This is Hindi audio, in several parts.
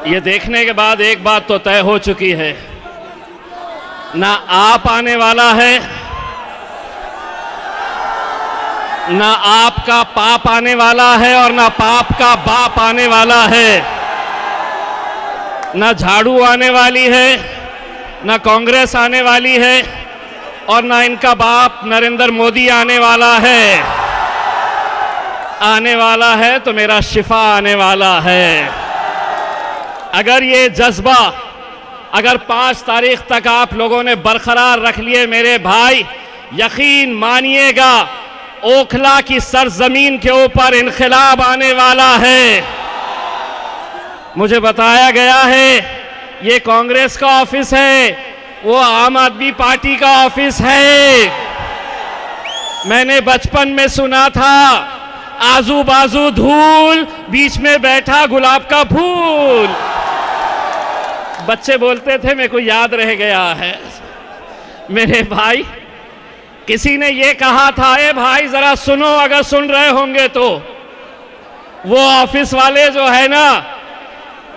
ये देखने के बाद एक बात तो तय हो चुकी है, ना आप आने वाला है, ना आपका पाप आने वाला है और ना पाप का बाप आने वाला है, ना झाड़ू आने वाली है, ना कांग्रेस आने वाली है और ना इनका बाप नरेंद्र मोदी आने वाला है। आने वाला है तो मेरा शिफा आने वाला है। अगर ये जज्बा अगर 5 तारीख तक आप लोगों ने बरकरार रख लिए मेरे भाई, यकीन मानिएगा ओखला की सरजमीन के ऊपर इनकलाब आने वाला है। मुझे बताया गया है ये कांग्रेस का ऑफिस है, वो आम आदमी पार्टी का ऑफिस है। मैंने बचपन में सुना था आजू बाजू धूल, बीच में बैठा गुलाब का फूल। बच्चे बोलते थे, मेरे को याद रह गया है। मेरे भाई, किसी ने ये कहा था, ए भाई जरा सुनो, अगर सुन रहे होंगे तो, वो ऑफिस वाले जो है ना,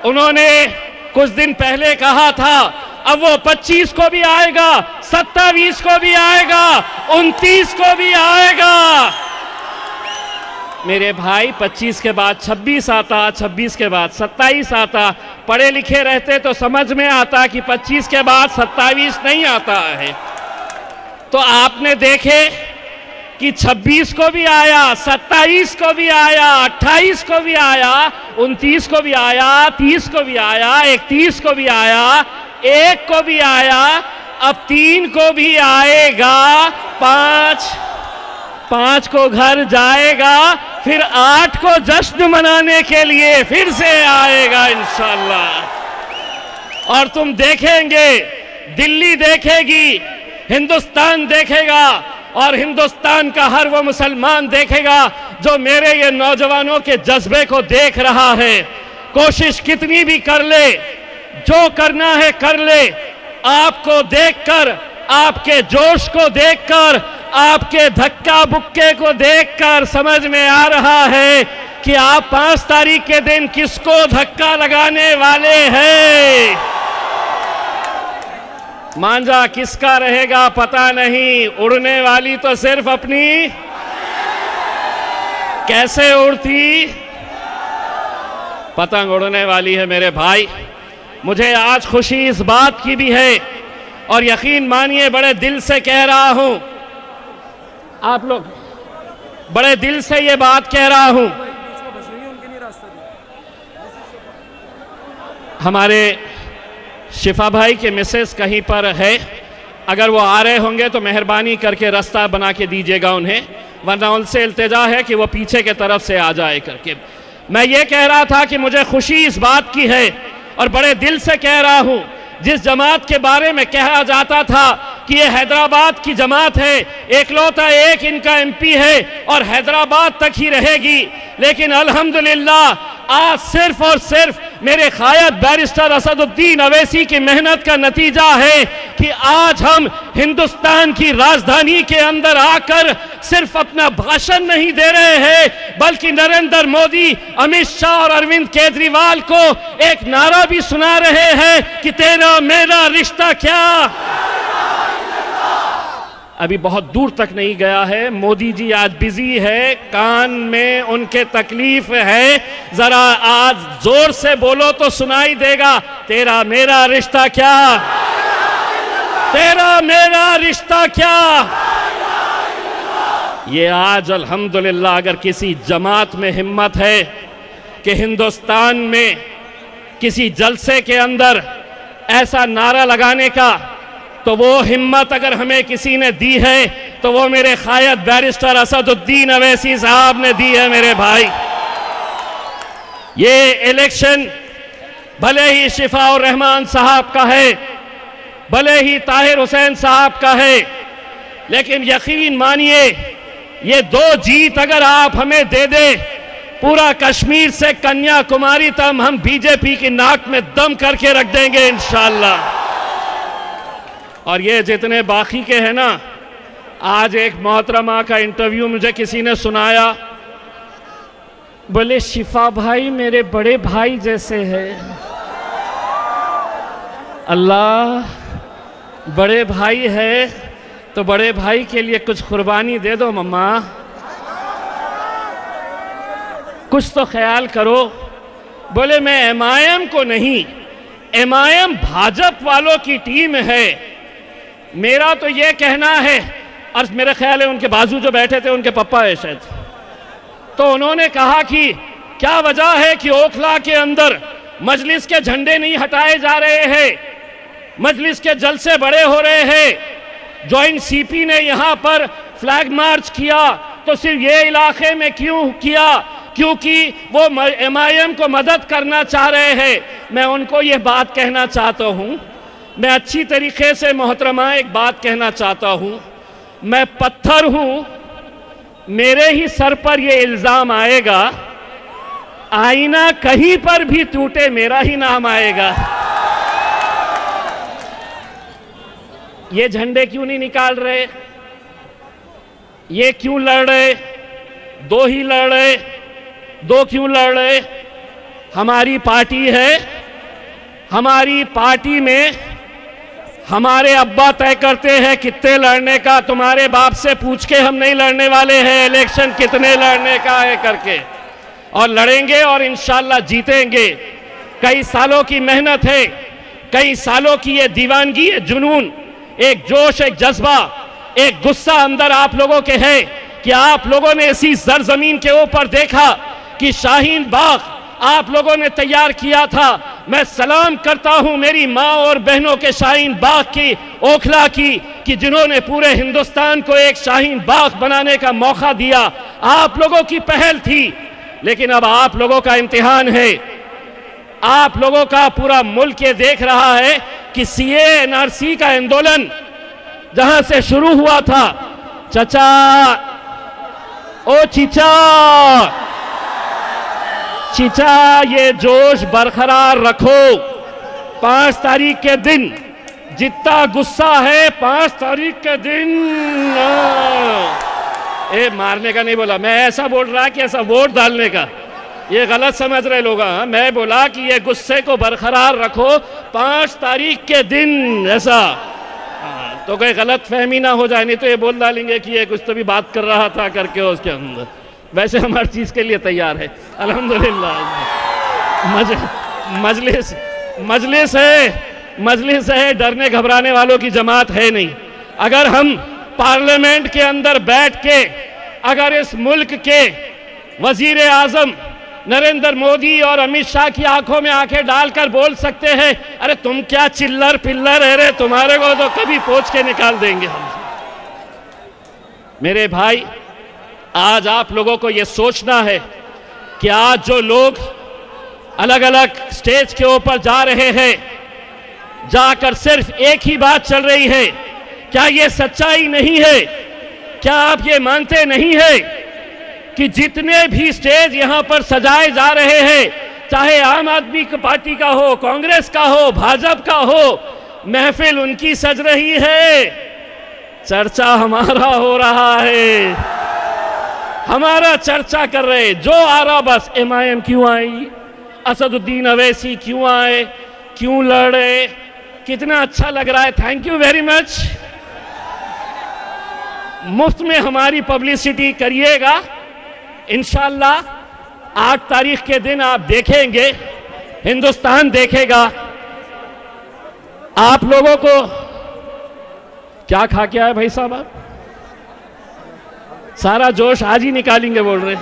उन्होंने कुछ दिन पहले कहा था अब वो 25 को भी आएगा, 27 को भी आएगा, 29 को भी आएगा। मेरे भाई 25 के बाद 26 आता, 26 के बाद 27 आता। पढ़े लिखे रहते तो समझ में आता कि 25 के बाद 27 नहीं आता है। तो आपने देखे कि 26 को भी आया, 27 को भी आया, 28 को भी आया, 29 को भी आया, 30 को भी आया, 31 को भी आया, 1 को भी आया, अब 3 को भी आएगा, 5 को घर जाएगा, फिर 8 को जश्न मनाने के लिए फिर से आएगा इंशाअल्लाह। और तुम देखेंगे, दिल्ली देखेगी, हिंदुस्तान देखेगा और हिंदुस्तान का हर वो मुसलमान देखेगा जो मेरे ये नौजवानों के जज्बे को देख रहा है। कोशिश कितनी भी कर ले, जो करना है कर ले। आपको देखकर, आपके जोश को देखकर, आपके धक्का बुक्के को देखकर समझ में आ रहा है कि आप 5 तारीख के दिन किसको धक्का लगाने वाले हैं। मांझा किसका रहेगा पता नहीं, उड़ने वाली तो सिर्फ अपनी। कैसे उड़ती? पतंग उड़ने वाली है मेरे भाई। मुझे आज खुशी इस बात की भी है और यकीन मानिए बड़े दिल से कह रहा हूं, आप लोग, बड़े दिल से ये बात कह रहा हूं। हमारे शिफा भाई के मिसेस कहीं पर है, अगर वो आ रहे होंगे तो मेहरबानी करके रास्ता बना के दीजिएगा उन्हें, वरना उनसे इल्तिजा है कि वो पीछे के तरफ से आ जाए करके। मैं ये कह रहा था कि मुझे खुशी इस बात की है और बड़े दिल से कह रहा हूं, जिस जमात के बारे में कहा जाता था कि ये हैदराबाद की जमात है, एकलौता एक इनका एमपी है और हैदराबाद तक ही रहेगी, लेकिन अल्हम्दुलिल्लाह आज सिर्फ और सिर्फ मेरे कायद बैरिस्टर असदुद्दीन अवैसी की मेहनत का नतीजा है कि आज हम हिंदुस्तान की राजधानी के अंदर आकर सिर्फ अपना भाषण नहीं दे रहे हैं, बल्कि नरेंद्र मोदी, अमित शाह और अरविंद केजरीवाल को एक नारा भी सुना रहे हैं कि तेरा मेरा रिश्ता क्या। अभी बहुत दूर तक नहीं गया है। मोदी जी आज बिजी है, कान में उनके तकलीफ है, जरा आज जोर से बोलो तो सुनाई देगा, तेरा मेरा रिश्ता क्या, तेरा मेरा रिश्ता क्या। ये आज अल्हम्दुलिल्लाह अगर किसी जमात में हिम्मत है कि हिंदुस्तान में किसी जलसे के अंदर ऐसा नारा लगाने का, तो वो हिम्मत अगर हमें किसी ने दी है तो वो मेरे कायद बैरिस्टर असदुद्दीन अवैसी साहब ने दी है। मेरे भाई, ये इलेक्शन भले ही शिफाउर रहमान साहब का है, भले ही ताहिर हुसैन साहब का है, लेकिन यकीन मानिए ये 2 जीत अगर आप हमें दे दे, पूरा कश्मीर से कन्याकुमारी तक हम बीजेपी की नाक में दम करके रख देंगे इंशाअल्लाह। और ये जितने बाकी के हैं ना, आज एक मोहतरमा का इंटरव्यू मुझे किसी ने सुनाया, बोले शिफा भाई मेरे बड़े भाई जैसे हैं। अल्लाह, बड़े भाई है तो बड़े भाई के लिए कुछ कुर्बानी दे दो मम्मा, कुछ तो ख्याल करो। बोले मैं एमआईएम को नहीं, एमआईएम भाजपा वालों की टीम है। मेरा तो ये कहना है, और मेरे ख्याल है उनके बाजू जो बैठे थे उनके पप्पा है शायद, तो उन्होंने कहा कि क्या वजह है कि ओखला के अंदर मजलिस के झंडे नहीं हटाए जा रहे हैं, मजलिस के जलसे बड़े हो रहे हैं। जॉइंट सीपी ने यहां पर फ्लैग मार्च किया तो सिर्फ ये इलाके में क्यों किया? क्योंकि वो एमआईएम को मदद करना चाह रहे हैं। मैं उनको ये बात कहना चाहता हूं, मैं अच्छी तरीके से मोहतरमा एक बात कहना चाहता हूं, मैं पत्थर हूं, मेरे ही सर पर ये इल्जाम आएगा, आईना कहीं पर भी टूटे मेरा ही नाम आएगा। ये झंडे क्यों नहीं निकाल रहे? ये क्यों लड़ रहे? दो ही लड़ रहे, दो क्यों लड़ रहे? हमारी पार्टी है, हमारी पार्टी में हमारे अब्बा तय करते हैं कितने लड़ने का। तुम्हारे बाप से पूछ के हम नहीं लड़ने वाले हैं इलेक्शन कितने लड़ने का है करके, और लड़ेंगे और इंशाल्लाह जीतेंगे। कई सालों की मेहनत है, कई सालों की ये दीवानगी, ये जुनून, एक जोश, एक जज्बा, एक गुस्सा अंदर आप लोगों के है कि आप लोगों ने इसी सरजमीन के ऊपर देखा कि शाहीन बाग आप लोगों ने तैयार किया था। मैं सलाम करता हूं मेरी माँ और बहनों के शाहीन बाग की, ओखला की, कि जिन्होंने पूरे हिंदुस्तान को एक शाहीन बाग बनाने का मौका दिया। आप लोगों की पहल थी, लेकिन अब आप लोगों का इम्तिहान है। आप लोगों का पूरा मुल्क ये देख रहा है कि सीए एनआरसी का आंदोलन जहां से शुरू हुआ था, चचा ओ चीचा, चीचा ये जोश बरकरार रखो। 5 तारीख के दिन जितना गुस्सा है, 5 तारीख के दिन ए मारने का नहीं बोला मैं, ऐसा बोल रहा कि ऐसा वोट डालने का, ये गलत समझ रहे लोग। मैं बोला कि ये गुस्से को बरकरार रखो 5 तारीख के दिन, ऐसा तो कोई गलत फहमी ना हो जाए, नहीं तो ये बोल डालेंगे कि ये कुछ तो भी बात कर रहा था करके उसके अंदर। वैसे हम हर चीज़ के लिए तैयार है अल्हम्दुलिल्लाह। मजलिस है, डरने घबराने वालों की जमात है नहीं। अगर हम पार्लियामेंट के अंदर बैठ के अगर इस मुल्क के वजीर आजम नरेंद्र मोदी और अमित शाह की आंखों में आंखें डालकर बोल सकते हैं, अरे तुम क्या चिल्लर पिल्लर है रे, तुम्हारे को तो कभी पोंछ के निकाल देंगे हम। मेरे भाई, आज आप लोगों को ये सोचना है कि आज जो लोग अलग अलग स्टेज के ऊपर जा रहे हैं, जाकर सिर्फ एक ही बात चल रही है, क्या ये सच्चाई नहीं है? क्या आप ये मानते नहीं है कि जितने भी स्टेज यहां पर सजाए जा रहे हैं, चाहे आम आदमी पार्टी का हो, कांग्रेस का हो, भाजपा का हो, महफिल उनकी सज रही है, चर्चा हमारा हो रहा है, हमारा चर्चा कर रहे। जो आ रहा बस एमआईएम क्यों आई, असदुद्दीन अवैसी क्यों आए, क्यों लड़े, कितना अच्छा लग रहा है, थैंक यू वेरी मच। मुफ्त में हमारी पब्लिसिटी करिएगा, इंशाल्लाह 8 तारीख के दिन आप देखेंगे, हिंदुस्तान देखेगा। आप लोगों को क्या खा के आए भाई साहब? आप सारा जोश आज ही निकालेंगे बोल रहे,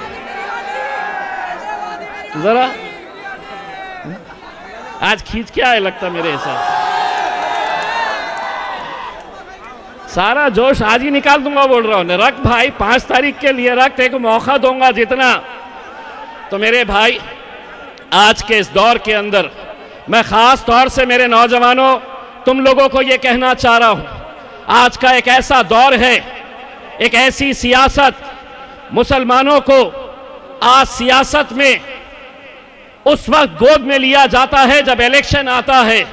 जरा आज खींच के आए लगता मेरे हिसाब। सारा जोश आज ही निकाल दूंगा बोल रहा हूं। रख भाई, 5 तारीख के लिए रख, एक मौका दूंगा जितना। तो मेरे भाई, आज के इस दौर के अंदर मैं खास तौर से मेरे नौजवानों, तुम लोगों को यह कहना चाह रहा हूं, आज का एक ऐसा दौर है, एक ऐसी सियासत, मुसलमानों को आज सियासत में उस वक्त गोद में लिया जाता है जब इलेक्शन आता है,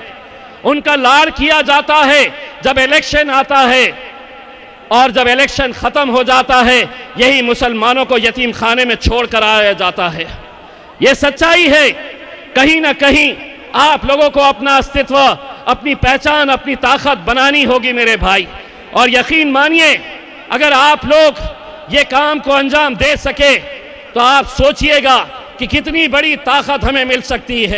उनका लाड़ किया जाता है जब इलेक्शन आता है, और जब इलेक्शन खत्म हो जाता है यही मुसलमानों को यतीम खाने में छोड़कर आया जाता है। यह सच्चाई है। कहीं ना कहीं आप लोगों को अपना अस्तित्व, अपनी पहचान, अपनी ताकत बनानी होगी मेरे भाई। और यकीन मानिए, अगर आप लोग ये काम को अंजाम दे सके तो आप सोचिएगा कि कितनी बड़ी ताकत हमें मिल सकती है।